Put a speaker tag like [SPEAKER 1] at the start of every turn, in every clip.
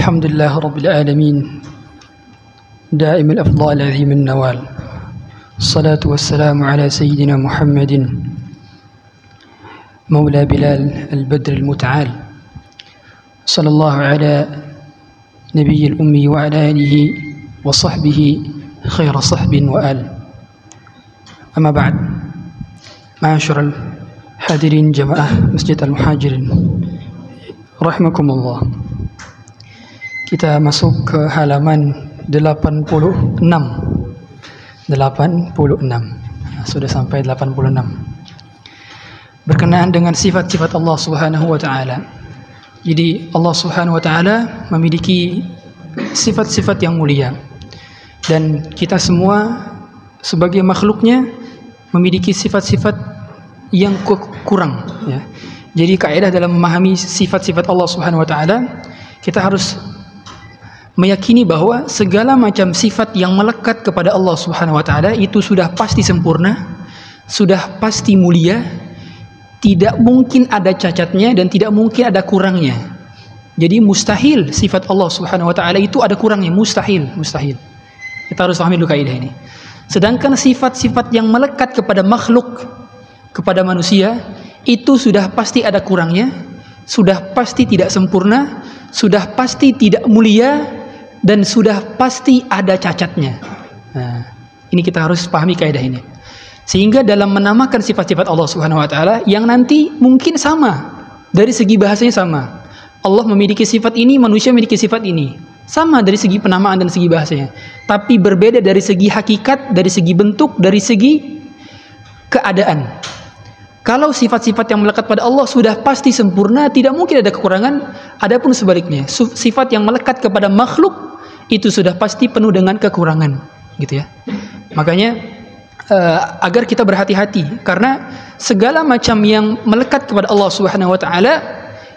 [SPEAKER 1] الحمد لله رب العالمين دائم الأفضال عظيم النوال الصلاة والسلام على سيدنا محمد مولى بلال البدر المتعال صلى الله على نبي الأمي وعلى آله وصحبه خير صحب وآل. أما بعد، معاشر الحاضرين جماعة مسجد المهاجرين rahimakumullah. Kita masuk ke halaman 86. Sudah sampai 86. Berkenaan dengan sifat-sifat Allah Subhanahu wa taala. Jadi Allah Subhanahu wa taala memiliki sifat-sifat yang mulia. Dan kita semua sebagai makhluknya memiliki sifat-sifat yang kurang, ya. Jadi kaidah dalam memahami sifat-sifat Allah Subhanahu wa taala, kita harus meyakini bahwa segala macam sifat yang melekat kepada Allah Subhanahu wa taala itu sudah pasti sempurna, sudah pasti mulia, tidak mungkin ada cacatnya dan tidak mungkin ada kurangnya. Jadi mustahil sifat Allah Subhanahu wa taala itu ada kurangnya, mustahil. Kita harus pahami dulu kaidah ini. Sedangkan sifat-sifat yang melekat kepada makhluk, kepada manusia, itu sudah pasti ada kurangnya, sudah pasti tidak sempurna, sudah pasti tidak mulia, dan sudah pasti ada cacatnya. Nah, ini kita harus pahami kaidah ini. Sehingga dalam menamakan sifat-sifat Allah Subhanahu wa taala yang nanti mungkin sama, dari segi bahasanya sama. Allah memiliki sifat ini, manusia memiliki sifat ini. Sama dari segi penamaan dan segi bahasanya. Tapi berbeda dari segi hakikat, dari segi bentuk, dari segi keadaan. Kalau sifat-sifat yang melekat pada Allah sudah pasti sempurna, tidak mungkin ada kekurangan. Adapun sebaliknya, sifat yang melekat kepada makhluk itu sudah pasti penuh dengan kekurangan, gitu ya. Makanya agar kita berhati-hati, karena segala macam yang melekat kepada Allah Subhanahu wa taala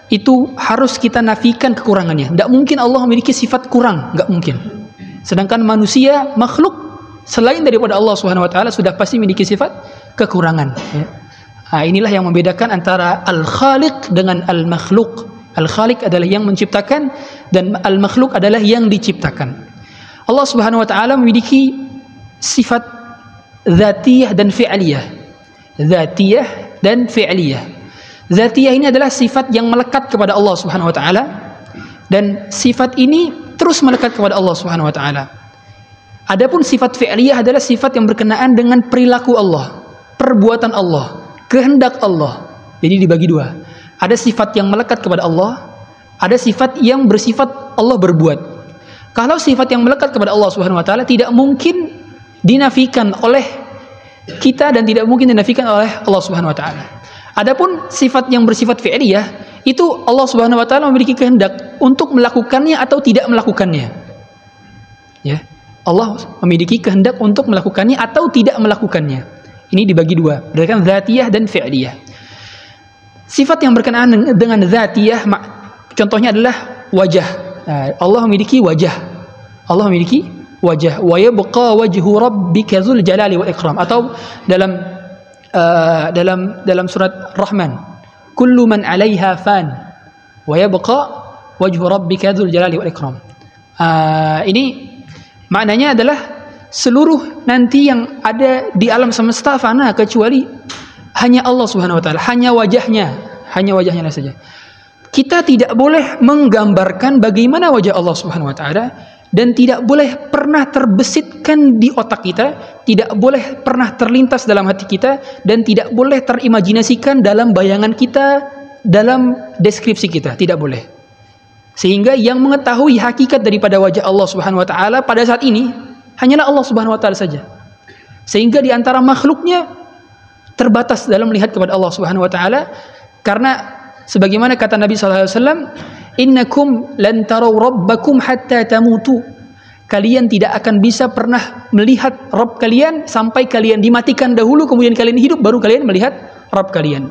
[SPEAKER 1] itu harus kita nafikan kekurangannya. Tidak mungkin Allah memiliki sifat kurang, nggak mungkin. Sedangkan manusia, makhluk selain daripada Allah Subhanahu wa taala sudah pasti memiliki sifat kekurangan, ya. Nah, inilah yang membedakan antara Al-Khaliq dengan Al-Makhluk. Al-Khaliq adalah yang menciptakan dan Al-Makhluk adalah yang diciptakan. Allah Subhanahu wa taala memiliki sifat dzatiyah dan fi'liyah. Dzatiyah dan fi'liyah. Dzatiyah ini adalah sifat yang melekat kepada Allah Subhanahu wa taala, dan sifat ini terus melekat kepada Allah Subhanahu wa taala. Adapun sifat fi'liyah adalah sifat yang berkenaan dengan perilaku Allah, perbuatan Allah, kehendak Allah. Jadi dibagi dua. Ada sifat yang melekat kepada Allah, ada sifat yang bersifat Allah berbuat. Kalau sifat yang melekat kepada Allah Subhanahu wa taala tidak mungkin dinafikan oleh kita dan tidak mungkin dinafikan oleh Allah Subhanahu wa taala. Adapun sifat yang bersifat fi'liyah, itu Allah Subhanahu wa taala memiliki kehendak untuk melakukannya atau tidak melakukannya. Ya. Allah memiliki kehendak untuk melakukannya atau tidak melakukannya. Ini dibagi dua, berdasarkan dzatiyah dan fi'liyah. Sifat yang berkenaan dengan dzatiyah, contohnya adalah wajah. Allah memiliki wajah. Allah memiliki wajah. Wa yabqa wajhu rabbika dzul jalali wal ikram. Atau dalam surat Rahman, kullu man 'alaiha fan wa yabqa wajhu rabbika dzul jalali wal ikram. Ini maknanya adalah seluruh nanti yang ada di alam semesta fana kecuali hanya Allah Subhanahu wa taala, hanya wajahnya saja. Kita tidak boleh menggambarkan bagaimana wajah Allah Subhanahu wa taala, dan tidak boleh pernah terbesitkan di otak kita, tidak boleh pernah terlintas dalam hati kita, dan tidak boleh terimajinasikan dalam bayangan kita, dalam deskripsi kita, tidak boleh. Sehingga yang mengetahui hakikat daripada wajah Allah Subhanahu wa taala pada saat ini hanyalah Allah Subhanahu wa taala saja. Sehingga di antara makhluknya terbatas dalam melihat kepada Allah Subhanahu wa taala, karena sebagaimana kata Nabi sallallahu alaihi wasallam, innakum lan taraw rabbakum hatta tamutu. Kalian tidak akan bisa pernah melihat Rabb kalian sampai kalian dimatikan dahulu, kemudian kalian hidup, baru kalian melihat Rabb kalian.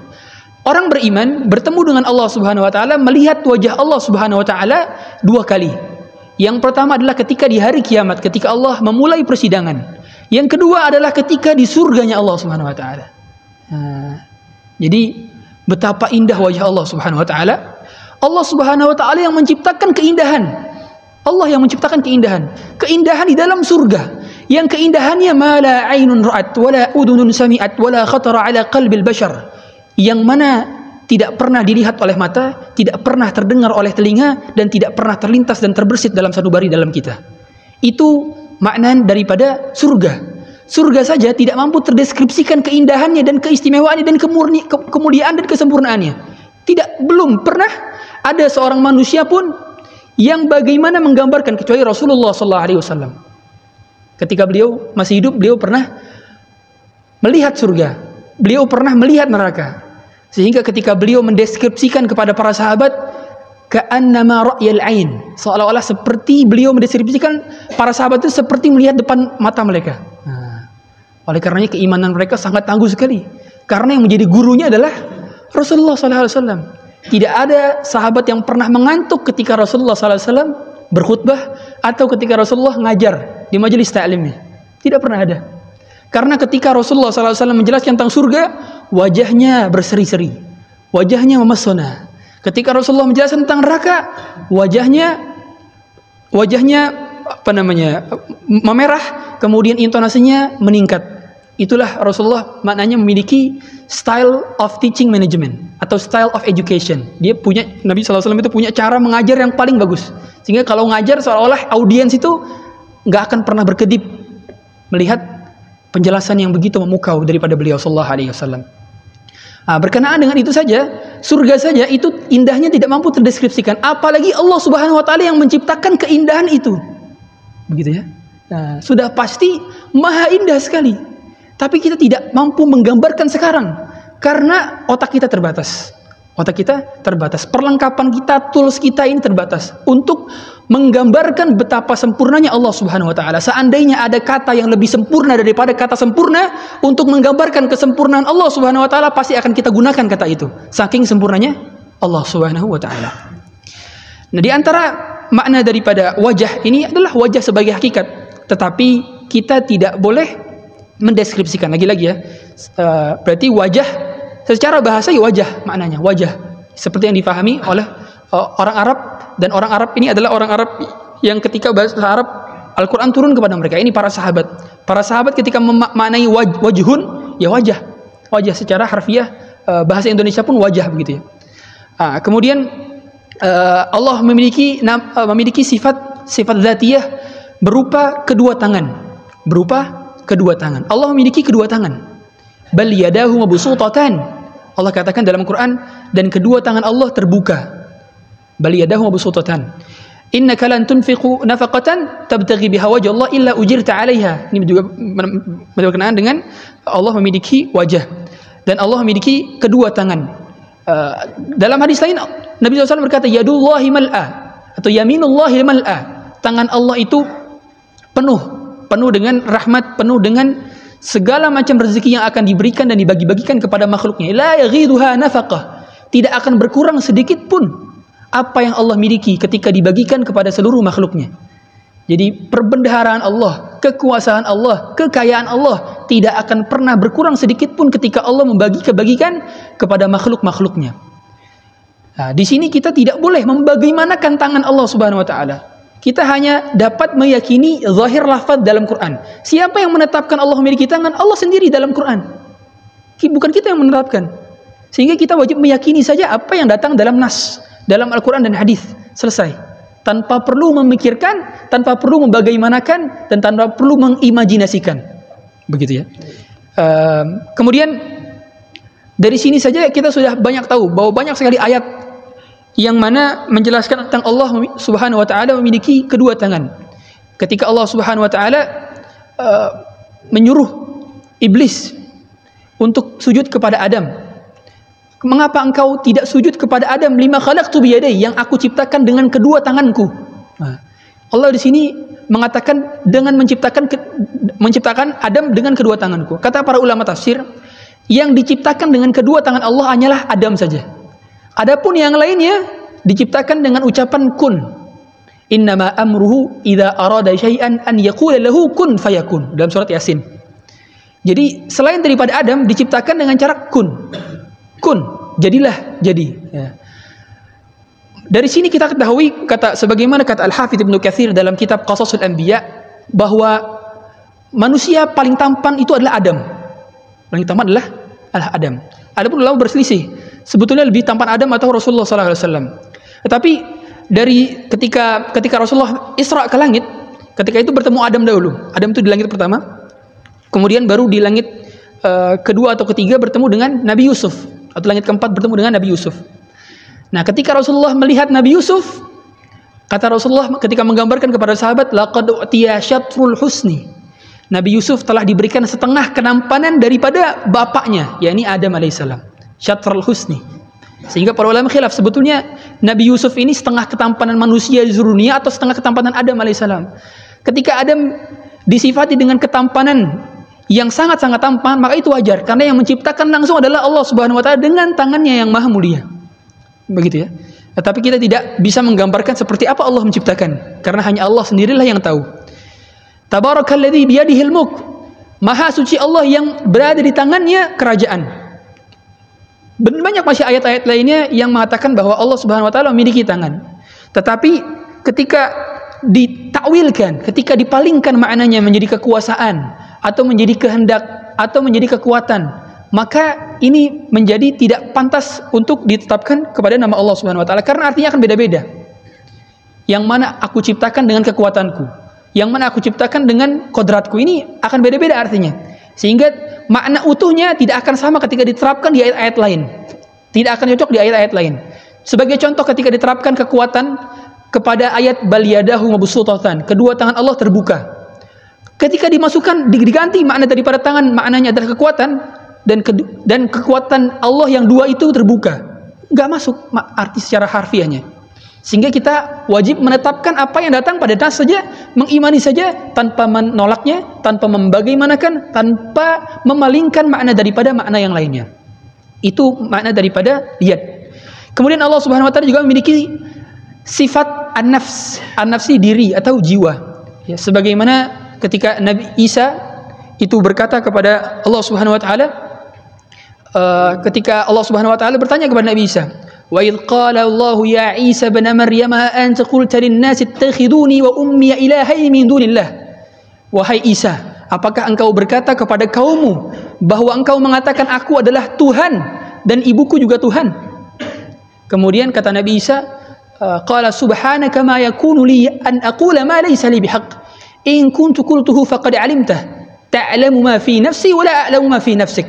[SPEAKER 1] Orang beriman bertemu dengan Allah Subhanahu wa taala, melihat wajah Allah Subhanahu wa taala dua kali. Yang pertama adalah ketika di hari kiamat, ketika Allah memulai persidangan. Yang kedua adalah ketika di surganya Allah Subhanahu wa taala. Jadi betapa indah wajah Allah Subhanahu wa taala. Allah Subhanahu wa taala yang menciptakan keindahan. Allah yang menciptakan keindahan. Keindahan di dalam surga. Yang keindahannya ma la ainun ra'at wa la udhunun sami'at wa la khatara ala qalbil bashar. Yang mana tidak pernah dilihat oleh mata, tidak pernah terdengar oleh telinga, dan tidak pernah terlintas dan terbersit dalam sanubari dalam kita. Itu makna daripada surga. Surga saja tidak mampu terdeskripsikan keindahannya dan keistimewaannya dan kemuliaan dan kesempurnaannya. Belum pernah ada seorang manusia pun yang bagaimana menggambarkan kecuali Rasulullah SAW. Ketika beliau masih hidup, beliau pernah melihat surga, beliau pernah melihat neraka, sehingga ketika beliau mendeskripsikan kepada para sahabat, ka'annama ra'yal ain, seolah-olah seperti beliau mendeskripsikan para sahabat itu seperti melihat depan mata mereka. Oleh karenanya keimanan mereka sangat tangguh sekali, karena yang menjadi gurunya adalah Rasulullah SAW. Tidak ada sahabat yang pernah mengantuk ketika Rasulullah SAW berkhutbah atau ketika Rasulullah ngajar di majelis ta'limnya. Tidak pernah ada. Karena ketika Rasulullah SAW menjelaskan tentang surga, wajahnya berseri-seri, wajahnya memesona. Ketika Rasulullah menjelaskan tentang neraka, wajahnya memerah, kemudian intonasinya meningkat. Itulah Rasulullah, maknanya memiliki style of teaching management atau style of education. Nabi SAW itu punya cara mengajar yang paling bagus, sehingga kalau ngajar seolah-olah audiens itu nggak akan pernah berkedip melihat penjelasan yang begitu memukau daripada beliau Sallallahu Alaihi Wasallam. Berkenaan dengan itu saja, surga saja itu indahnya tidak mampu terdeskripsikan, apalagi Allah Subhanahu Wa Taala yang menciptakan keindahan itu, begitu ya. Sudah pasti maha indah sekali. Tapi kita tidak mampu menggambarkan sekarang karena otak kita terbatas. Perlengkapan kita, tools kita ini terbatas untuk menggambarkan betapa sempurnanya Allah Subhanahu wa taala. Seandainya ada kata yang lebih sempurna daripada kata sempurna untuk menggambarkan kesempurnaan Allah Subhanahu wa taala, pasti akan kita gunakan kata itu. Saking sempurnanya Allah Subhanahu wa taala. Nah, di antara makna daripada wajah ini adalah wajah sebagai hakikat, tetapi kita tidak boleh mendeskripsikan lagi-lagi ya. Berarti wajah secara bahasa ya wajah, maknanya wajah seperti yang difahami oleh orang Arab, dan orang Arab ini adalah orang Arab yang ketika bahasa Arab Al-Quran turun kepada mereka. Ini para sahabat. Para sahabat ketika memaknai wajhun ya wajah secara harfiah, bahasa Indonesia pun wajah begitu ya. Kemudian Allah memiliki sifat dzatiyah berupa kedua tangan. Allah memiliki kedua tangan. Bal yadahu mabsutatan. Allah katakan dalam Quran, dan kedua tangan Allah terbuka. Bal yadahu mabsutatan. Innaka lan tunfiqu nafaqatan tabtaghi biha wajha Allah illa ujirta 'alaiha. Ini juga berkenaan dengan Allah memiliki wajah dan Allah memiliki kedua tangan. Dalam hadis lain Nabi SAW berkata, yadullahi mal'a atau yaminullahi mal'a. Tangan Allah itu penuh dengan rahmat, penuh dengan segala macam rezeki yang akan diberikan dan dibagi-bagikan kepada makhluknya. La yaghiduha nafaqah. Tidak akan berkurang sedikit pun apa yang Allah miliki ketika dibagikan kepada seluruh makhluknya. Jadi perbendaharaan Allah, kekuasaan Allah, kekayaan Allah tidak akan pernah berkurang sedikit pun ketika Allah membagikan kepada makhluk-makhluknya. Nah, di sini kita tidak boleh membagaimanakan tangan Allah Subhanahu wa taala. Kita hanya dapat meyakini zahir lafaz dalam Quran. Siapa yang menetapkan Allah memiliki tangan? Allah sendiri dalam Quran. Bukan kita yang menetapkan. Sehingga kita wajib meyakini saja apa yang datang dalam nas, dalam Al-Quran dan hadis. Selesai. Tanpa perlu memikirkan, tanpa perlu membagaimanakan, dan tanpa perlu mengimajinasikan. Begitu ya. Kemudian dari sini saja kita sudah banyak tahu bahwa banyak sekali ayat yang mana menjelaskan tentang Allah Subhanahu wa taala memiliki kedua tangan. Ketika Allah Subhanahu wa taala menyuruh iblis untuk sujud kepada Adam. Mengapa engkau tidak sujud kepada Adam? Lima khalaqtu biyadai, yang aku ciptakan dengan kedua tanganku. Allah di sini mengatakan dengan menciptakan Adam dengan kedua tanganku. Kata para ulama tafsir, yang diciptakan dengan kedua tangan Allah hanyalah Adam saja. Adapun yang lainnya diciptakan dengan ucapan kun. Innama amruhu idza arada syai'an an yaqula lahu kun fayakun, dalam surat Yasin. Jadi selain daripada Adam diciptakan dengan cara kun, jadilah jadi. Ya. dari sini kita ketahui sebagaimana kata Al-Hafidz Ibnu Katsir dalam kitab Qasasul Anbiya, bahwa manusia paling tampan itu adalah Adam. Paling tampan adalah Adam. Adapun ulama berselisih, sebetulnya lebih tampan Adam atau Rasulullah SAW. Tetapi dari ketika Rasulullah Isra ke langit, ketika itu bertemu Adam dahulu. Adam itu di langit pertama, kemudian baru di langit kedua atau ketiga bertemu dengan Nabi Yusuf, atau langit keempat bertemu dengan Nabi Yusuf. Nah, ketika Rasulullah melihat Nabi Yusuf, kata Rasulullah ketika menggambarkan kepada sahabat, laqad u'tiya syatrul husni. Nabi Yusuf telah diberikan setengah kenampanan daripada bapaknya, yakni Adam alaihissalam. Syatrul husni. Sehingga para ulama khilaf, sebetulnya Nabi Yusuf ini setengah ketampanan manusia di seluruh dunia atau setengah ketampanan Adam alaihissalam. Ketika Adam disifati dengan ketampanan yang sangat-sangat tampan, maka itu wajar, karena yang menciptakan langsung adalah Allah Subhanahu wa taala dengan tangannya yang maha mulia. Begitu ya. Tetapi kita tidak bisa menggambarkan seperti apa Allah menciptakan, karena hanya Allah sendirilah yang tahu. Tabarakalladzi biyadihil mulk. Maha suci Allah yang berada di tangannya kerajaan. Banyak masih ayat-ayat lainnya yang mengatakan bahwa Allah Subhanahu wa taala memiliki tangan. Tetapi ketika ditakwilkan, ketika dipalingkan maknanya menjadi kekuasaan atau menjadi kehendak atau menjadi kekuatan, maka ini menjadi tidak pantas untuk ditetapkan kepada nama Allah Subhanahu wa taala, karena artinya akan beda-beda. Yang mana aku ciptakan dengan kekuatanku, yang mana aku ciptakan dengan kodratku, ini akan beda-beda artinya. Sehingga makna utuhnya tidak akan sama ketika diterapkan di ayat-ayat lain. Tidak akan cocok di ayat-ayat lain. Sebagai contoh, ketika diterapkan kekuatan kepada ayat bal yadahu mabsuutatan, kedua tangan Allah terbuka. Ketika dimasukkan, diganti makna daripada tangan, maknanya adalah kekuatan, dan kekuatan Allah yang dua itu terbuka, nggak masuk arti secara harfiahnya. Sehingga kita wajib menetapkan apa yang datang pada nas saja, mengimani saja tanpa menolaknya, tanpa membagaimanakan, tanpa memalingkan makna daripada makna yang lainnya. Itu makna daripada yad. Kemudian Allah Subhanahu wa taala juga memiliki sifat an-nafs, an-nafsi, diri atau jiwa. Ya, sebagaimana ketika Nabi Isa itu berkata kepada Allah Subhanahu wa taala, ketika Allah Subhanahu wa taala bertanya kepada Nabi Isa, wa idh qala Allah ya Isa ibn Maryam a anta qulta lin-nasi ittakhiduni wa ummi ilahaini min dunillah. Wahai Isa, apakah engkau berkata kepada kaummu bahwa engkau mengatakan aku adalah Tuhan dan ibuku juga Tuhan? Kemudian kata Nabi Isa, qala subhanaka ma yakunu li an aqula ma laysa li bihaq, in kuntu qultuhu faqad alimtah, ta'lamu ma fi nafsi wa la a'lamu ma fi nafsik.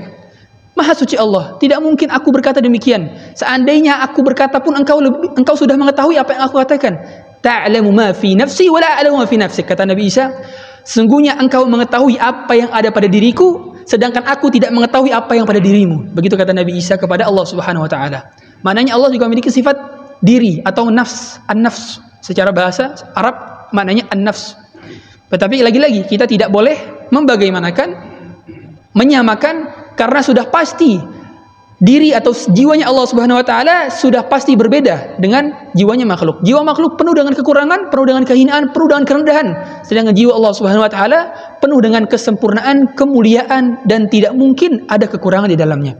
[SPEAKER 1] Maha suci Allah, tidak mungkin aku berkata demikian. Seandainya aku berkata pun engkau sudah mengetahui apa yang aku katakan. Ta'lamu ma fi nafsi wa la a'lamu ma fi nafsik. Kata Nabi Isa, sungguhnya engkau mengetahui apa yang ada pada diriku, sedangkan aku tidak mengetahui apa yang pada dirimu. Begitu kata Nabi Isa kepada Allah Subhanahu wa taala. Maknanya Allah juga memiliki sifat diri atau nafs, an-nafs. Secara bahasa Arab maknanya an-nafs. Tetapi lagi-lagi kita tidak boleh membagaimanakan, menyamakan, karena sudah pasti diri atau jiwanya Allah Subhanahu wa taala sudah pasti berbeda dengan jiwanya makhluk. Jiwa makhluk penuh dengan kekurangan, penuh dengan kehinaan, penuh dengan kerendahan. Sedangkan jiwa Allah Subhanahu wa taala penuh dengan kesempurnaan, kemuliaan, dan tidak mungkin ada kekurangan di dalamnya.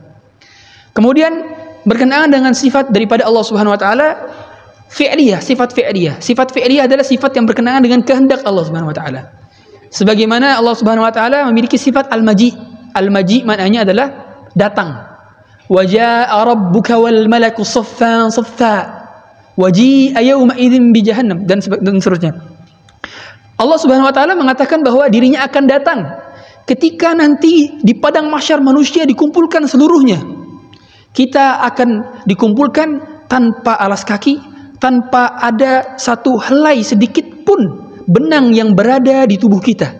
[SPEAKER 1] Kemudian berkenaan dengan sifat daripada Allah Subhanahu wa taala, fi'liyah, sifat fi'liyah. Sifat fi'liyah adalah sifat yang berkenaan dengan kehendak Allah Subhanahu wa taala. Sebagaimana Allah Subhanahu wa taala memiliki sifat al-maji. Al-maji maknanya adalah datang. Wa jaa'a rabbuka wal malaku saffan saffa wa ji'a yawma idzin bi jahannam, dan seterusnya. Allah Subhanahu wa taala mengatakan bahwa dirinya akan datang ketika nanti di padang mahsyar manusia dikumpulkan seluruhnya. Kita akan dikumpulkan tanpa alas kaki, tanpa ada satu helai sedikit pun benang yang berada di tubuh kita.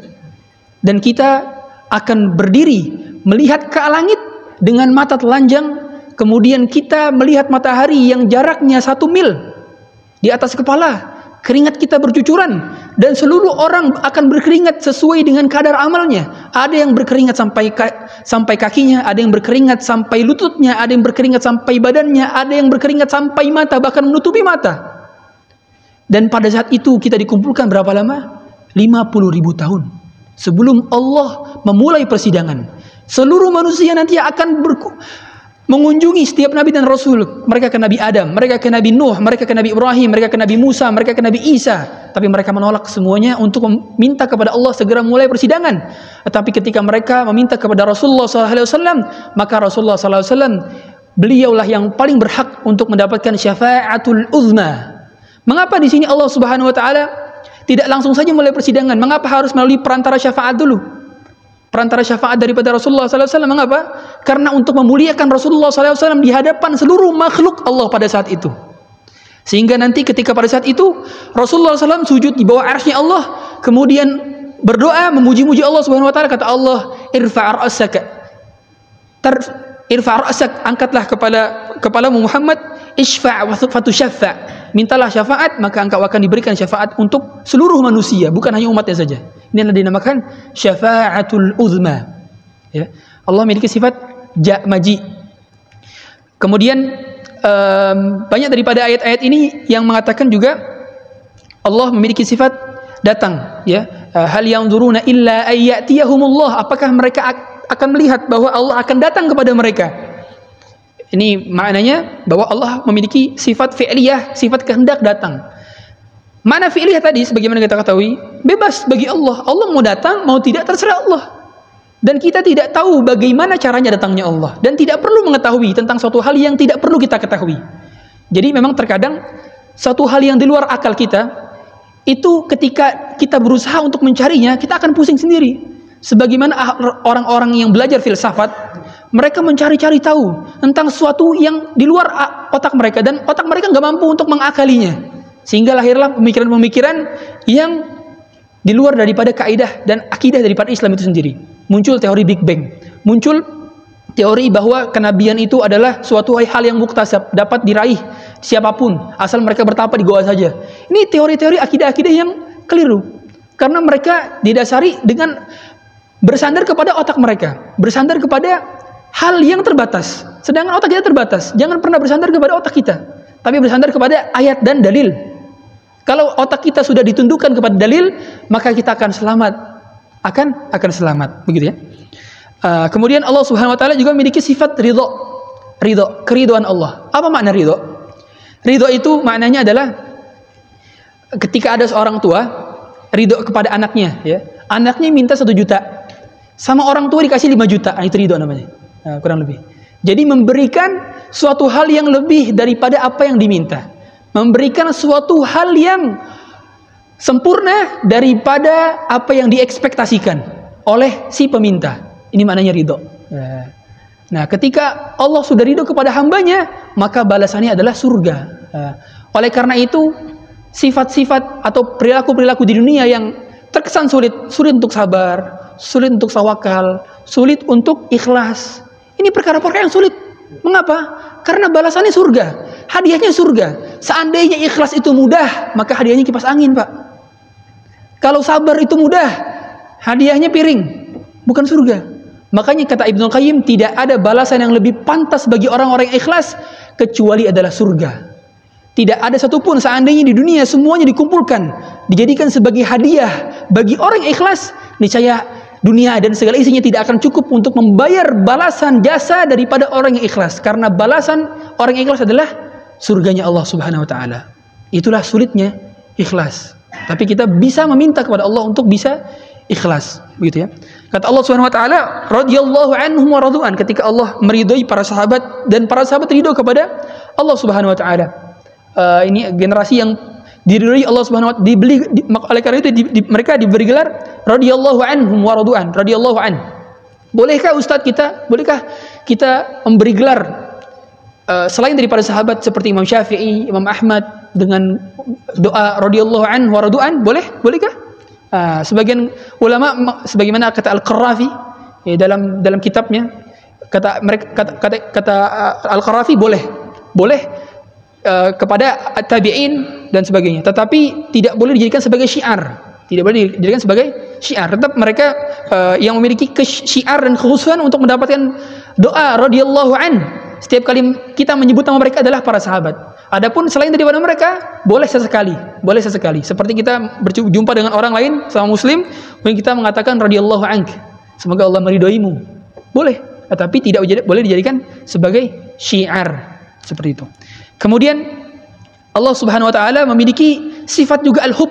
[SPEAKER 1] Dan kita akan berdiri melihat ke langit dengan mata telanjang, kemudian kita melihat matahari yang jaraknya 1 mil di atas kepala, keringat kita bercucuran, dan seluruh orang akan berkeringat sesuai dengan kadar amalnya. Ada yang berkeringat sampai kakinya, ada yang berkeringat sampai lututnya, ada yang berkeringat sampai badannya, ada yang berkeringat sampai mata, bahkan menutupi mata. Dan pada saat itu kita dikumpulkan berapa lama? 50.000 tahun sebelum Allah memulai persidangan. Seluruh manusia nanti akan mengunjungi setiap nabi dan rasul. Mereka ke Nabi Adam, mereka ke Nabi Nuh, mereka ke Nabi Ibrahim, mereka ke Nabi Musa, mereka ke Nabi Isa. Tapi mereka menolak semuanya untuk meminta kepada Allah segera mulai persidangan. Tetapi ketika mereka meminta kepada Rasulullah SAW, maka Rasulullah SAW beliaulah yang paling berhak untuk mendapatkan syafa'atul uzma. Mengapa di sini Allah Subhanahu wa taala tidak langsung saja mulai persidangan? Mengapa harus melalui perantara syafaat dulu? Perantara syafaat daripada Rasulullah SAW. Mengapa? Karena untuk memuliakan Rasulullah SAW di hadapan seluruh makhluk Allah pada saat itu. Sehingga nanti ketika pada saat itu Rasulullah SAW sujud di bawah arsy Allah, kemudian berdoa memuji-muji Allah Subhanahu Wa Taala. Kata Allah, irfa' ra'sak, angkatlah kepalamu Muhammad, isfa' fatusyaffa'. Mintalah syafaat, maka engkau akan diberikan syafaat untuk seluruh manusia, bukan hanya umatnya saja. Ini adalah dinamakan syafa'atul uzma. Ya. Allah memiliki sifat maji. Kemudian banyak daripada ayat-ayat ini yang mengatakan juga Allah memiliki sifat datang. Ya. Hal yanzuruna illa ayyatiyahumullah. Apakah mereka akan melihat bahwa Allah akan datang kepada mereka? Ini maknanya bahwa Allah memiliki sifat fi'liyah, sifat kehendak datang. Mana fi'liyah tadi sebagaimana kita ketahui, bebas bagi Allah. Allah mau datang, mau tidak terserah Allah. Dan kita tidak tahu bagaimana caranya datangnya Allah, dan tidak perlu mengetahui tentang suatu hal yang tidak perlu kita ketahui. Jadi memang terkadang satu hal yang di luar akal kita itu ketika kita berusaha untuk mencarinya, kita akan pusing sendiri. Sebagaimana orang-orang yang belajar filsafat, mereka mencari-cari tahu tentang sesuatu yang di luar otak mereka, dan otak mereka nggak mampu untuk mengakalinya, sehingga lahirlah pemikiran-pemikiran yang di luar daripada kaidah dan akidah daripada Islam itu sendiri. Muncul teori Big Bang, muncul teori bahwa kenabian itu adalah suatu hal yang muktasab, dapat diraih siapapun asal mereka bertapa di goa saja. Ini teori-teori akidah-akidah yang keliru, karena mereka didasari dengan bersandar kepada otak mereka, bersandar kepada hal yang terbatas. Sedangkan otak kita terbatas. Jangan pernah bersandar kepada otak kita, tapi bersandar kepada ayat dan dalil. Kalau otak kita sudah ditundukkan kepada dalil, maka kita akan selamat, akan selamat, begitu ya. Kemudian Allah Subhanahu wa taala juga memiliki sifat ridho, keridhaan Allah. Apa makna ridho? Ridho itu maknanya adalah ketika ada seorang tua ridho kepada anaknya, ya. Anaknya minta 1 juta, sama orang tua dikasih 5 juta, itu ridho namanya. Kurang lebih. Jadi memberikan suatu hal yang lebih daripada apa yang diminta, memberikan suatu hal yang sempurna daripada apa yang diekspektasikan oleh si peminta. Ini maknanya ridho. Nah, ketika Allah sudah ridho kepada hambanya, maka balasannya adalah surga. Oleh karena itu, sifat-sifat atau perilaku-perilaku di dunia yang terkesan sulit untuk sabar, sulit untuk tawakal, sulit untuk ikhlas, ini perkara-perkara yang sulit. Mengapa? Karena balasannya surga, hadiahnya surga. Seandainya ikhlas itu mudah, maka hadiahnya kipas angin, Pak. Kalau sabar itu mudah, hadiahnya piring, bukan surga. Makanya kata Ibnu Qayyim, tidak ada balasan yang lebih pantas bagi orang-orang yang ikhlas kecuali adalah surga. Tidak ada satupun seandainya di dunia semuanya dikumpulkan, dijadikan sebagai hadiah bagi orang yang ikhlas, niscaya dunia dan segala isinya tidak akan cukup untuk membayar balasan jasa daripada orang yang ikhlas. Karena balasan orang yang ikhlas adalah surganya Allah Subhanahu wa taala. Itulah sulitnya ikhlas. Tapi kita bisa meminta kepada Allah untuk bisa ikhlas, begitu ya. Kata Allah Subhanahu wa taala, radhiyallahu anhum wa radu'an, ketika Allah meridhoi para sahabat dan para sahabat ridho kepada Allah Subhanahu wa taala. Ini generasi yang diridhoi Allah Subhanahu wa taala. Oleh karena itu mereka diberi gelar radhiyallahu anhum wa radu'an, radhiyallahu an. Bolehkah bolehkah kita memberi gelar selain daripada sahabat seperti Imam Syafi'i, Imam Ahmad dengan doa radhiyallahu anhu wa radu'an? Bolehkah? Sebagian ulama, sebagaimana kata Al-Qarrafi dalam kitabnya, kata Al-Qarrafi boleh kepada tabi'in dan sebagainya, tetapi tidak boleh dijadikan sebagai syiar. Tidak boleh dijadikan sebagai syiar. Tetap mereka yang memiliki syiar dan kekhususan untuk mendapatkan doa radhiyallahu an. Setiap kali kita menyebut nama mereka adalah para sahabat. Adapun selain daripada mereka, boleh sesekali. Seperti kita berjumpa dengan orang lain sama muslim, kemudian kita mengatakan radhiyallahu ank, semoga Allah meridhoimu. Boleh. tetapi tidak boleh dijadikan sebagai syiar seperti itu. Kemudian Allah Subhanahu wa taala memiliki sifat juga al-hub,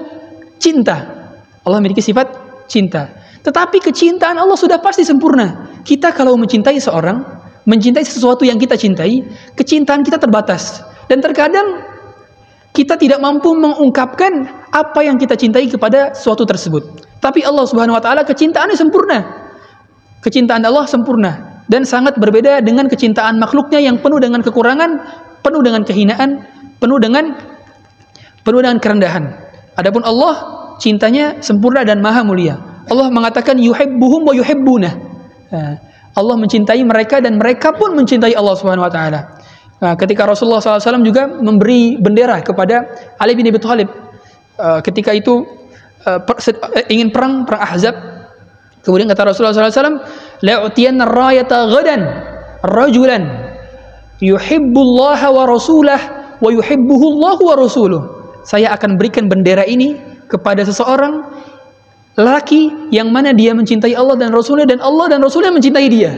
[SPEAKER 1] cinta. Allah memiliki sifat cinta. Tetapi kecintaan Allah sudah pasti sempurna. Kita kalau mencintai seorang, mencintai sesuatu yang kita cintai, kecintaan kita terbatas. Dan terkadang kita tidak mampu mengungkapkan apa yang kita cintai kepada sesuatu tersebut. Tapi Allah Subhanahu wa taala kecintaannya sempurna. Kecintaan Allah sempurna dan sangat berbeda dengan kecintaan makhluknya yang penuh dengan kekurangan, penuh dengan kehinaan, penuh dengan kerendahan. Adapun Allah cintanya sempurna dan maha mulia. Allah mengatakan yuhibbuhum wa yuhibbunah. Allah mencintai mereka dan mereka pun mencintai Allah Subhanahu wa taala. Ketika Rasulullah SAW juga memberi bendera kepada Ali bin Abi Thalib ketika itu ingin perang Ahzab, kemudian kata Rasulullah SAW, la'utiyanna rayata ghadan rajulan yuhibbullaha wa rasulah wa yuhibbuhullahu wa rasuluh. Saya akan berikan bendera ini kepada seseorang lelaki yang mana dia mencintai Allah dan Rasulnya, dan Allah dan Rasulnya mencintai dia.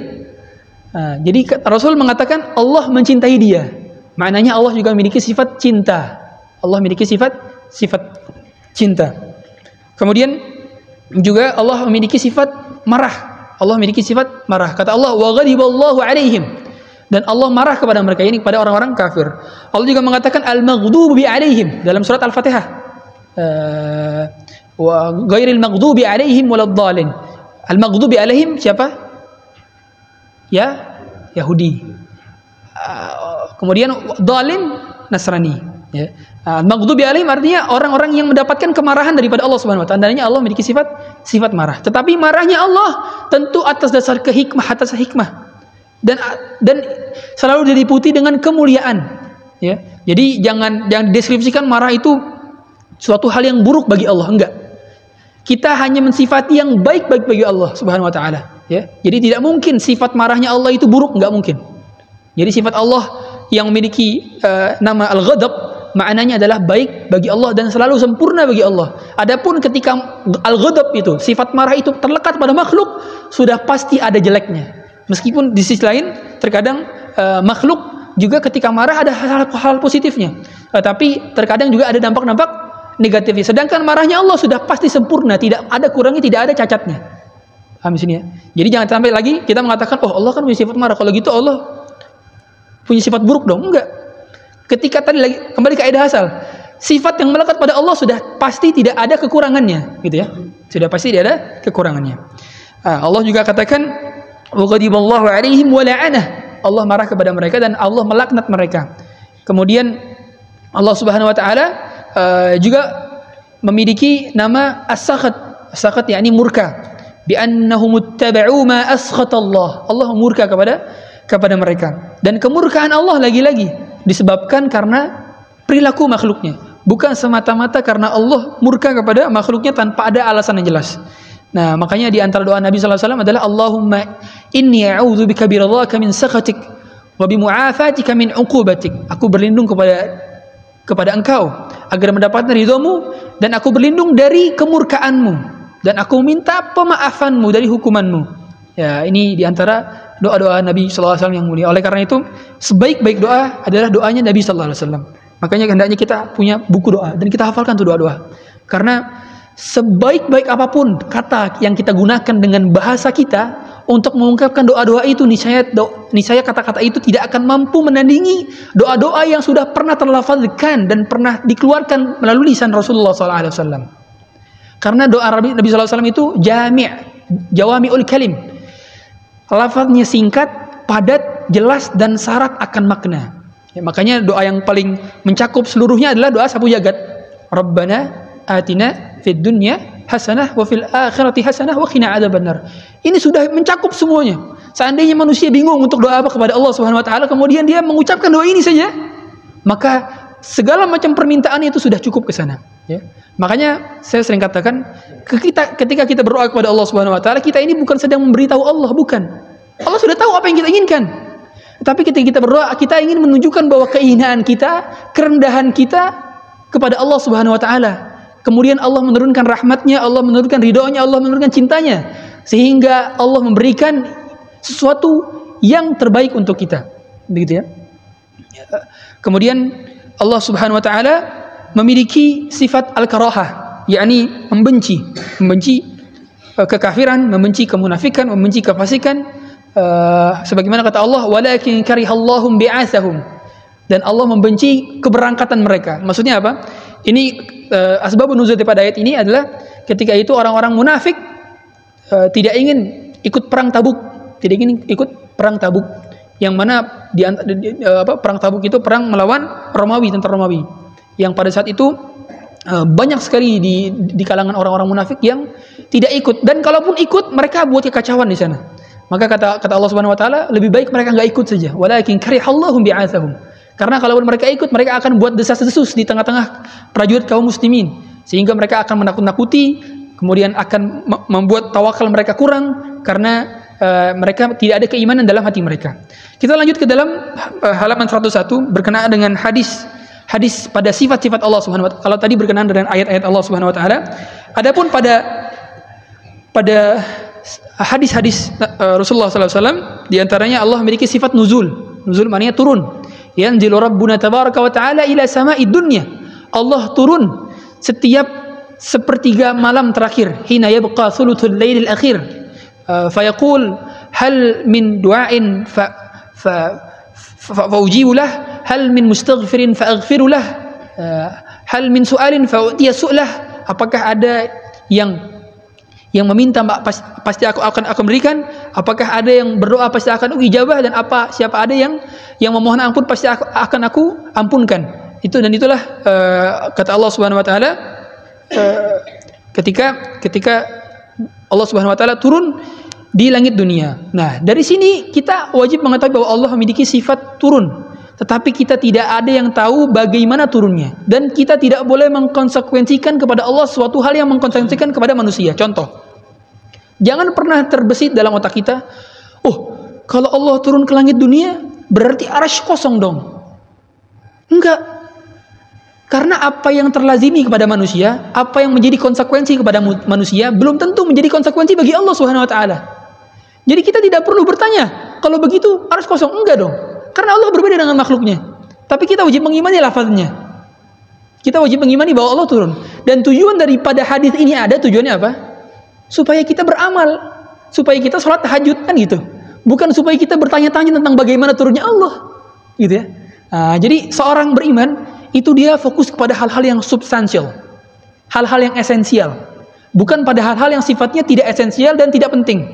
[SPEAKER 1] Jadi Rasul mengatakan Allah mencintai dia. Maknanya Allah juga memiliki sifat cinta. Allah memiliki sifat cinta. Kemudian juga Allah memiliki sifat marah. Allah memiliki sifat marah. Kata Allah, wa ghadiballahu alaihim. Dan Allah marah kepada mereka, ini kepada orang-orang kafir. Allah juga mengatakan al-maghdubi alaihim dalam surat Al-Fatihah. Wa ghairil maghdubi alaihim waladdallin. Al-maghdubi alaihim siapa? Ya, Yahudi. Kemudian dalin, Nasrani, ya. Maghdubi alaihim artinya orang-orang yang mendapatkan kemarahan daripada Allah Subhanahu wa taala. Tandanya Allah memiliki sifat marah. Tetapi marahnya Allah tentu atas dasar atas hikmah. Dan selalu diliputi dengan kemuliaan, ya. Jadi jangan deskripsikan marah itu suatu hal yang buruk bagi Allah, enggak. Kita hanya mensifati yang baik-baik bagi Allah Subhanahu wa taala, ya. Jadi tidak mungkin sifat marahnya Allah itu buruk, enggak mungkin. Jadi sifat Allah yang memiliki nama al-ghadab maknanya adalah baik bagi Allah dan selalu sempurna bagi Allah. Adapun ketika al-ghadab itu, sifat marah itu terlekat pada makhluk, sudah pasti ada jeleknya. Meskipun di sisi lain terkadang makhluk juga ketika marah ada hal positifnya, tapi terkadang juga ada dampak-dampak negatifnya. Sedangkan marahnya Allah sudah pasti sempurna, tidak ada kurangnya, tidak ada cacatnya. Paham sini ya? Jadi jangan sampai lagi kita mengatakan, oh Allah kan punya sifat marah, kalau gitu Allah punya sifat buruk dong. Enggak. Ketika tadi lagi kembali ke kaidah asal, sifat yang melekat pada Allah sudah pasti tidak ada kekurangannya, gitu ya. Sudah pasti tidak ada kekurangannya. Allah juga katakan wa ghadiballahu alaihim wa la'anah. Allah marah kepada mereka dan Allah melaknat mereka. Kemudian Allah Subhanahu wa taala juga memiliki nama as-sakhat. As-sakhat yakni murka. Bi annahum ittaba'u ma askhata Allah. Allah murka kepada mereka. Dan kemurkaan Allah lagi-lagi disebabkan karena perilaku makhluknya, bukan semata-mata karena Allah murka kepada makhluknya tanpa ada alasan yang jelas. Nah, makanya di antara doa Nabi sallallahu alaihi wasallam adalah Allahumma inni a'udzubika biridhaka min sakhatik wa bi mu'afatika min 'uqubatik. Aku berlindung kepada Engkau agar mendapatkan ridhamu, dan aku berlindung dari kemurkaanmu, dan aku minta pemaafanmu dari hukumanmu. Ya, ini di antara doa-doa Nabi sallallahu alaihi wasallam yang mulia. Oleh karena itu, sebaik-baik doa adalah doanya Nabi sallallahu alaihi wasallam. Makanya hendaknya kita punya buku doa dan kita hafalkan tuh doa-doa. Karena sebaik-baik apapun kata yang kita gunakan dengan bahasa kita untuk mengungkapkan doa-doa itu, niscaya kata-kata itu tidak akan mampu menandingi doa-doa yang sudah pernah terlafazkan dan pernah dikeluarkan melalui lisan Rasulullah sallallahu alaihi wasallam. Karena doa Nabi sallallahu alaihi wasallam itu jawami'ul kalim. Lafaznya singkat, padat, jelas, dan syarat akan makna. Ya, makanya doa yang paling mencakup seluruhnya adalah doa sapu jagat. Rabbana atina fid dunya hasanah wa fil akhirati hasanah wa qina adzabannar. Ini sudah mencakup semuanya. Seandainya manusia bingung untuk doa apa kepada Allah Subhanahu wa taala, kemudian dia mengucapkan doa ini saja, maka segala macam permintaannya itu sudah cukup ke sana, ya. Makanya saya sering katakan, ketika kita berdoa kepada Allah Subhanahu wa taala, kita ini bukan sedang memberitahu Allah, bukan. Allah sudah tahu apa yang kita inginkan. Tapi ketika kita berdoa, kita ingin menunjukkan bahwa kehinaan kita, kerendahan kita kepada Allah Subhanahu wa taala. Kemudian Allah menurunkan rahmatnya, Allah menurunkan ridhonya, Allah menurunkan cintanya, sehingga Allah memberikan sesuatu yang terbaik untuk kita. Begitu ya. Kemudian Allah Subhanahu wa taala memiliki sifat al-karahah, yakni membenci kekafiran, membenci kemunafikan, membenci kefasikan, sebagaimana kata Allah, walakin karihallahum bi'atsahum, dan Allah membenci keberangkatan mereka. Maksudnya apa? Ini asbabun nuzul daripada ayat ini adalah ketika itu orang-orang munafik tidak ingin ikut perang Tabuk, tidak ingin ikut perang Tabuk, yang mana perang Tabuk itu perang melawan Romawi, tentara Romawi, yang pada saat itu banyak sekali di kalangan orang-orang munafik yang tidak ikut, dan kalaupun ikut mereka buat kekacauan di sana. Maka kata Allah Subhanahu wa taala, lebih baik mereka enggak ikut saja. Walakin karihallahum bi'atsahum. Karena kalaupun mereka ikut, mereka akan buat desas-desus di tengah-tengah prajurit kaum muslimin, sehingga mereka akan menakut-nakuti, kemudian akan membuat tawakal mereka kurang karena mereka tidak ada keimanan dalam hati mereka. Kita lanjut ke dalam halaman 101 berkenaan dengan hadis pada sifat-sifat Allah Subhanahu wa taala. Kalau tadi berkenaan dengan ayat-ayat Allah Subhanahu wa taala, adapun pada hadis-hadis Rasulullah sallallahu alaihi wasallam, di antaranya Allah memiliki sifat nuzul. Nuzul maknanya turun. Yanzilu Rabbuna tabaraka wa taala ila sama'id dunya. Allah turun setiap sepertiga malam terakhir, hina yabqa thuluthul lailil akhir. Fayaqul hal min du'ain faujibu lah, hal min mustaghfirin faaghfiru lah, hal min su'alin fa'utiya su'lah. Apakah ada yang meminta pasti aku akan berikan, apakah ada yang berdoa pasti akan aku ijabah, dan siapa ada yang memohon ampun pasti akan aku ampunkan. Dan itulah kata Allah Subhanahu wa taala ketika Allah Subhanahu wa taala turun di langit dunia. Nah, dari sini kita wajib mengetahui bahwa Allah memiliki sifat turun, tetapi kita tidak ada yang tahu bagaimana turunnya, dan kita tidak boleh mengkonsekuensikan kepada Allah suatu hal yang mengkonsekuensikan kepada manusia. Contoh, jangan pernah terbesit dalam otak kita, oh, kalau Allah turun ke langit dunia berarti arsy kosong dong. Enggak. Karena apa yang terlazimi kepada manusia, apa yang menjadi konsekuensi kepada manusia, belum tentu menjadi konsekuensi bagi Allah Subhanahu wa taala. Jadi kita tidak perlu bertanya, kalau begitu arsy kosong. Enggak dong. Karena Allah berbeda dengan makhluknya. Tapi kita wajib mengimani lafaznya. Kita wajib mengimani bahwa Allah turun. Dan tujuan daripada hadis ini tujuannya apa? Supaya kita beramal, supaya kita sholat tahajud, kan gitu. Bukan supaya kita bertanya-tanya tentang bagaimana turunnya Allah, gitu ya. Nah, jadi seorang beriman itu dia fokus kepada hal-hal yang substansial, hal-hal yang esensial, bukan pada hal-hal yang sifatnya tidak esensial dan tidak penting.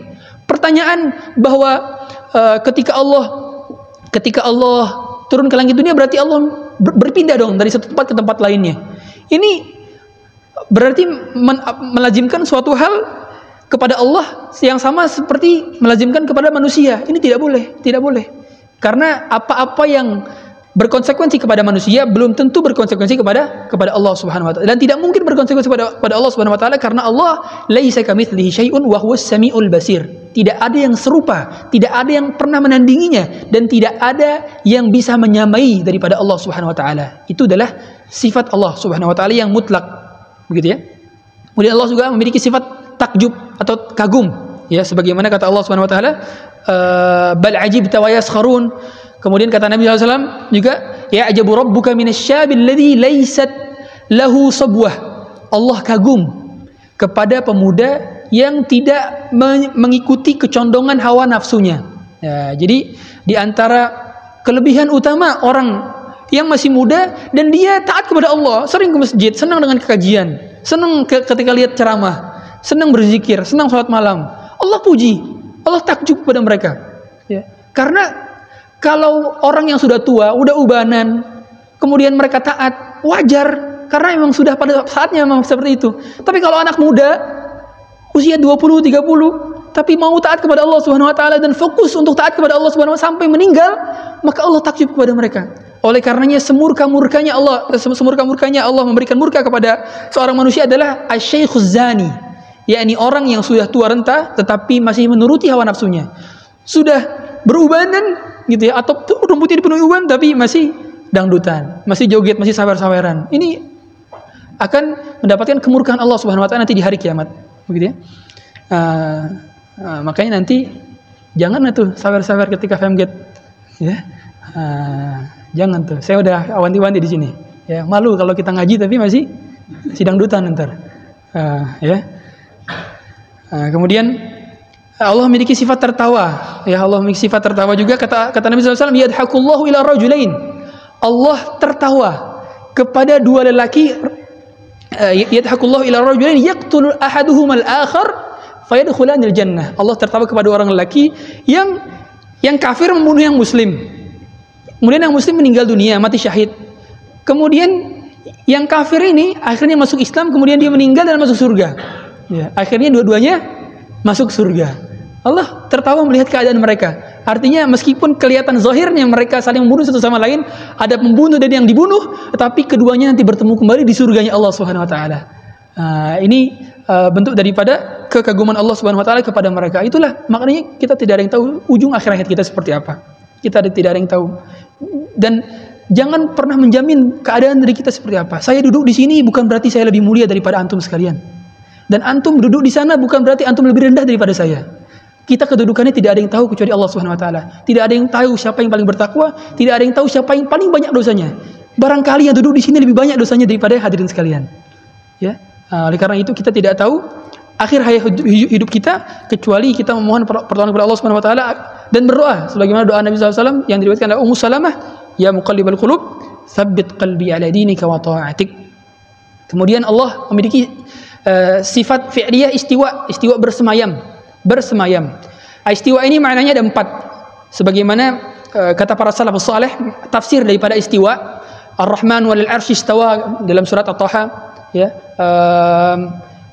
[SPEAKER 1] Pertanyaan bahwa ketika Allah turun ke langit dunia berarti Allah berpindah dong dari satu tempat ke tempat lainnya. Ini berarti melazimkan suatu hal kepada Allah yang sama seperti melazimkan kepada manusia. Ini tidak boleh. Karena apa-apa yang berkonsekuensi kepada manusia belum tentu berkonsekuensi kepada Allah Subhanahu wa taala, dan tidak mungkin berkonsekuensi pada Allah Subhanahu wa taala, karena Allah laisa kamitslihi syai'un wa huwas samiul basir. Tidak ada yang serupa, tidak ada yang pernah menandinginya, dan tidak ada yang bisa menyamai daripada Allah Subhanahu wa taala. Itu adalah sifat Allah Subhanahu wa taala yang mutlak, begitu ya. Kemudian Allah juga memiliki sifat takjub atau kagum, ya, sebagaimana kata Allah Subhanahu wa taala, bal ajibta wa yaskharun. Kemudian kata Nabi SAW juga, ya ajabu rabbuka minasyabil ladzi laysat lahu sabwah. Allah kagum kepada pemuda yang tidak mengikuti kecondongan hawa nafsunya. Ya, jadi di antara kelebihan utama orang yang masih muda dan dia taat kepada Allah, sering ke masjid, senang dengan kekajian, senang ketika lihat ceramah, senang berzikir, senang sholat malam, Allah puji, Allah takjub kepada mereka. Ya, karena kalau orang yang sudah tua, udah ubanan, kemudian mereka taat, wajar, karena memang sudah pada saatnya memang seperti itu. Tapi kalau anak muda, usia 20, 30, tapi mau taat kepada Allah Subhanahu wa taala dan fokus untuk taat kepada Allah Subhanahu wa taala sampai meninggal, maka Allah takjub kepada mereka. Oleh karenanya semurka-murkanya Allah memberikan murka kepada seorang manusia adalah asy-syaikhuz zani, yakni orang yang sudah tua renta tetapi masih menuruti hawa nafsunya. Sudah berubanan gitu ya, atau rambutnya dipenuhi uban tapi masih dangdutan, masih joget, masih sawer-saweran. Ini akan mendapatkan kemurkaan Allah Subhanahu wa taala nanti di hari kiamat, begitu ya. Makanya nanti Jangan tuh sawer-sawer ketika femget, ya. Jangan tuh. Saya udah wanti-wanti di sini. Ya, malu kalau kita ngaji tapi masih sidang dutan ntar. Ya. Kemudian Allah memiliki sifat tertawa. Ya, Allah memiliki sifat tertawa juga. Kata Nabi SAW, yadhakullahu ila rajulain. Allah tertawa kepada dua lelaki. Yadhakullahu ila rajulain yaqtul ahaduhum al-akhar fayadkhulanil jannah. Allah tertawa kepada orang lelaki yang kafir membunuh yang muslim. Kemudian yang muslim meninggal dunia, mati syahid. Kemudian yang kafir ini akhirnya masuk Islam, kemudian dia meninggal dan masuk surga. Ya, akhirnya dua-duanya masuk surga. Allah tertawa melihat keadaan mereka. Artinya meskipun kelihatan zahirnya mereka saling membunuh satu sama lain, ada pembunuh dan yang dibunuh, tetapi keduanya nanti bertemu kembali di surganya Allah Subhanahu wa taala. Ini bentuk daripada kekaguman Allah Subhanahu wa taala kepada mereka. Itulah maknanya kita tidak ada yang tahu ujung akhir hayat kita seperti apa. Kita tidak ada yang tahu. Dan jangan pernah menjamin keadaan dari kita seperti apa. Saya duduk di sini bukan berarti saya lebih mulia daripada antum sekalian. Dan antum duduk di sana bukan berarti antum lebih rendah daripada saya. Kita kedudukannya tidak ada yang tahu kecuali Allah Subhanahu wa taala. Tidak ada yang tahu siapa yang paling bertakwa, tidak ada yang tahu siapa yang paling banyak dosanya. Barangkali yang duduk di sini lebih banyak dosanya daripada hadirin sekalian. Ya. Oleh karena itu kita tidak tahu akhir hayat hidup kita kecuali kita memohon pertolongan kepada Allah Subhanahu wa taala dan berdoa sebagaimana doa Nabi SAW yang diriwayatkan oleh Ummu Salamah, ya muqallibal qulub, tsabbit qalbi ala dinika wa ta'atik. Kemudian Allah memiliki sifat fi'liyah istiwa bersemayam. Istiwa ini maknanya ada 4. Sebagaimana kata para salafus saleh, tafsir daripada istiwa, Ar-Rahman wal 'arsy istawa dalam surat At-Taha, ya.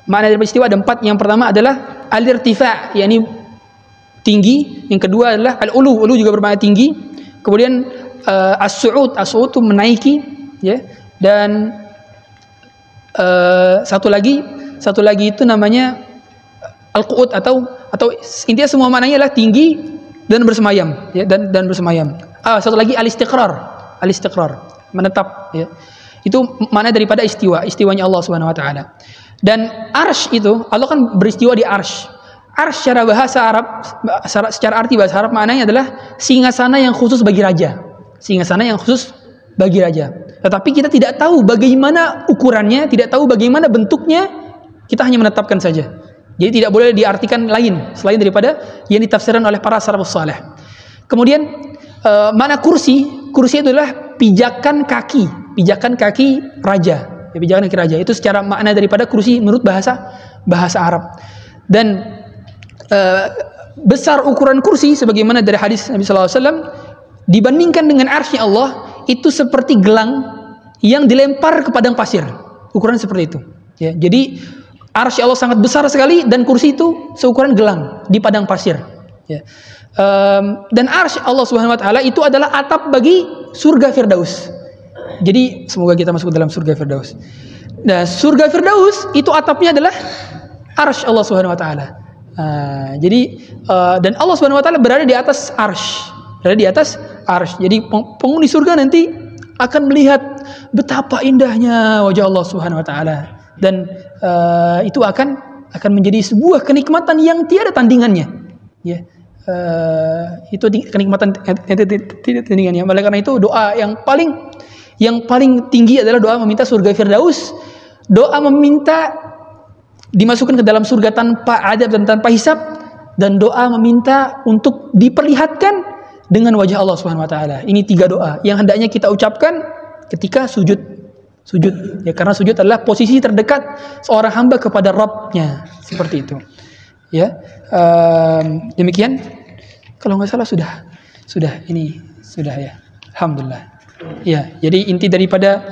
[SPEAKER 1] Makna daripada istiwa ada 4. Yang pertama adalah al-irtifa', yakni tinggi. Yang kedua adalah al-ulu juga bermakna tinggi. Kemudian as-su'ud itu menaiki, ya. Dan satu lagi itu namanya al-qu'ud atau intinya semua maknanya adalah tinggi dan bersemayam, ya, dan bersemayam. Satu lagi al-istiqrar, menetap, ya. Itu makna daripada istiwanya Allah Subhanahu wa taala. Dan arsy itu Allah kan beristiwa di arsy. Arsy secara bahasa Arab, secara arti bahasa Arab maknanya adalah singgasana yang khusus bagi raja. Tetapi kita tidak tahu bagaimana ukurannya, tidak tahu bagaimana bentuknya, kita hanya menetapkan saja. Jadi tidak boleh diartikan lain selain daripada yang ditafsirkan oleh para salafus saleh. Kemudian makna kursi itu adalah pijakan kaki raja. Ya, pijakan kaki raja itu secara makna daripada kursi menurut bahasa Arab. Dan besar ukuran kursi sebagaimana dari hadis Nabi sallallahu alaihi wasallam dibandingkan dengan arsy Allah itu seperti gelang yang dilempar ke padang pasir. Ukuran seperti itu. Ya, jadi arsy Allah sangat besar sekali dan kursi itu seukuran gelang di padang pasir. Ya. Dan arsy Allah Subhanahu wa taala itu adalah atap bagi surga Firdaus. Jadi semoga kita masuk ke dalam surga Firdaus. Nah, surga Firdaus itu atapnya adalah arsy Allah Subhanahu wa taala. Dan Allah Subhanahu wa taala berada di atas arsy. Jadi penghuni surga nanti akan melihat betapa indahnya wajah Allah Subhanahu wa taala. Dan itu akan menjadi sebuah kenikmatan yang tiada tandingannya, ya. Itu kenikmatan tidak tandingannya. Oleh karena itu doa yang paling tinggi adalah doa meminta surga Firdaus, doa meminta dimasukkan ke dalam surga tanpa adab dan tanpa hisab, dan doa meminta untuk diperlihatkan dengan wajah Allah Subhanahu wa taala. Ini 3 doa yang hendaknya kita ucapkan ketika sujud, ya, karena sujud adalah posisi terdekat seorang hamba kepada Rabb-nya, seperti itu, ya. Demikian, kalau nggak salah sudah ya, alhamdulillah. Ya, jadi inti daripada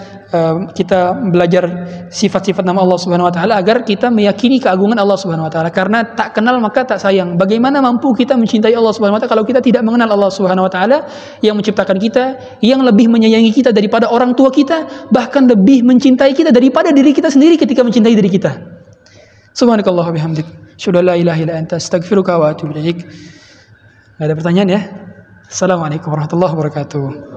[SPEAKER 1] kita belajar sifat-sifat nama Allah Subhanahu wa taala agar kita meyakini keagungan Allah Subhanahu wa taala, karena tak kenal maka tak sayang. Bagaimana mampu kita mencintai Allah Subhanahu wa taala kalau kita tidak mengenal Allah Subhanahu wa taala yang menciptakan kita, yang lebih menyayangi kita daripada orang tua kita, bahkan lebih mencintai kita daripada diri kita sendiri ketika mencintai diri kita. Subhanakallah bihamdik, asyhadu an la ilaha illa anta, astaghfiruka wa atubu ilaik. Ada pertanyaan ya? Assalamualaikum warahmatullahi wabarakatuh.